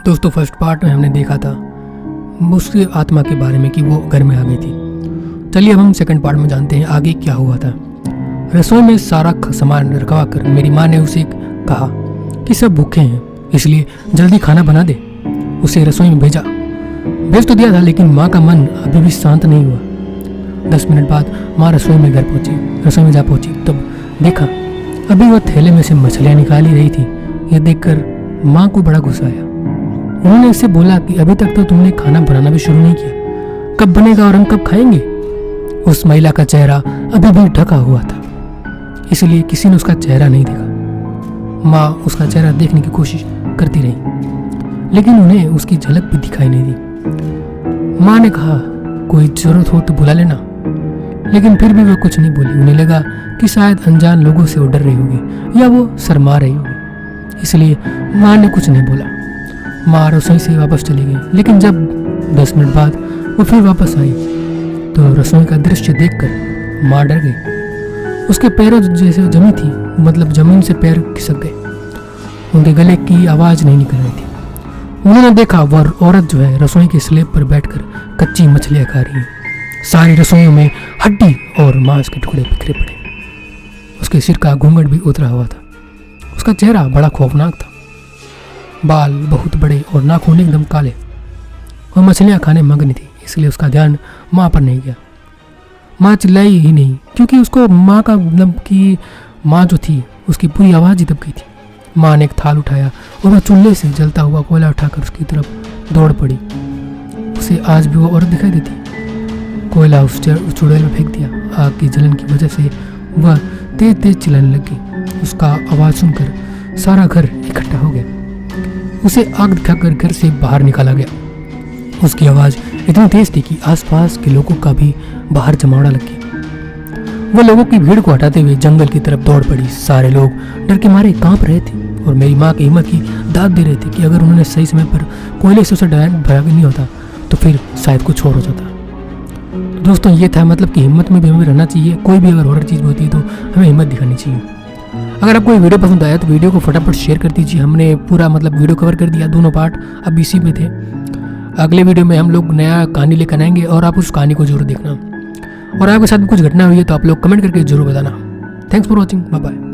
दोस्तों first part में हमने देखा था उसकी आत्मा के बारे में कि वो घर में आ गई थी। चलिए अब हम सेकंड पार्ट में जानते हैं आगे क्या हुआ था। रसोई में सारा सामान रखवा कर मेरी माँ ने उसे कहा कि सब भूखे हैं, इसलिए जल्दी खाना बना दे। उसे रसोई में भेज तो दिया था, लेकिन माँ का मन अभी भी शांत नहीं हुआ। 10 मिनट बाद माँ रसोई में जा पहुंची। तब देखा अभी वह थैले में से मछलियाँ निकाल ही रही थी। यह देखकर माँ को बड़ा गुस्सा आया। उन्होंने उससे बोला कि अभी तक तो तुमने खाना बनाना भी शुरू नहीं किया, कब बनेगा और हम कब खाएंगे। उस महिला का चेहरा अभी भी ढका हुआ था, इसलिए किसी ने उसका चेहरा नहीं देखा। माँ उसका चेहरा देखने की कोशिश करती रही, लेकिन उन्हें उसकी झलक भी दिखाई नहीं दी। माँ ने कहा कोई जरूरत हो तो बुला लेना, लेकिन फिर भी वह कुछ नहीं बोली। उन्हें लगा कि शायद अनजान लोगों से वो डर रही होगी या वो शर्मा रही होगी, इसलिए माँ ने कुछ नहीं बोला। माँ रसोई से वापस चली गई, लेकिन जब 10 मिनट बाद वो फिर वापस आई तो रसोई का दृश्य देखकर माँ डर गई। उसके पैरों जैसे जमी थी, मतलब जमीन से पैर खिसक गए। उनके गले की आवाज़ नहीं निकल रही थी। उन्होंने देखा वह औरत जो है रसोई के स्लेब पर बैठकर कच्ची मछलियाँ खा रही है। सारी रसोइयों में हड्डी और मांस के टुकड़े बिखरे पड़े। उसके सिर का घूंघट भी उतरा हुआ था। उसका चेहरा बड़ा खौफनाक था, बाल बहुत बड़े और नाखून एकदम काले। वह मछलियाँ खाने मग्न थी, इसलिए उसका ध्यान माँ पर नहीं गया। माँ चिल्लाई ही नहीं, क्योंकि उसको माँ का मतलब कि माँ जो थी उसकी पूरी आवाज़ ही दब गई थी। माँ ने एक थाल उठाया और वह चूल्हे से जलता हुआ कोयला उठाकर उसकी तरफ दौड़ पड़ी। उसे आज भी वो औरत दिखाई देती। कोयला उस चुड़ैल में फेंक दिया। आग की जलन की वजह से वह तेज तेज चिल्लाने लगी। उसका आवाज़ सुनकर सारा घर इकट्ठा हो गया। उसे आग दिखाकर घर से बाहर निकाला गया। उसकी आवाज़ इतनी तेज थी कि आसपास के लोगों का भी बाहर जमावड़ा लग गया। वह लोगों की भीड़ को हटाते हुए जंगल की तरफ दौड़ पड़ी। सारे लोग डर के मारे कांप रहे थे और मेरी माँ की हिम्मत की दाद दे रहे थे कि अगर उन्होंने सही समय पर कोयले से उसे डायरेक्ट भरा नहीं होता तो फिर शायद कुछ और हो जाता। दोस्तों ये था मतलब कि हिम्मत में भी हमें रहना चाहिए। कोई भी अगर हॉरर चीज़ होती है तो हमें हिम्मत दिखानी चाहिए। अगर आपको ये वीडियो पसंद आया तो वीडियो को फटाफट शेयर कर दीजिए। हमने पूरा मतलब वीडियो कवर कर दिया, दोनों पार्ट अब इसी में थे। अगले वीडियो में हम लोग नया कहानी लेकर आएंगे और आप उस कहानी को जरूर देखना। और आपके साथ कुछ घटना हुई है तो आप लोग कमेंट करके जरूर बताना। Thanks for watching, bye bye.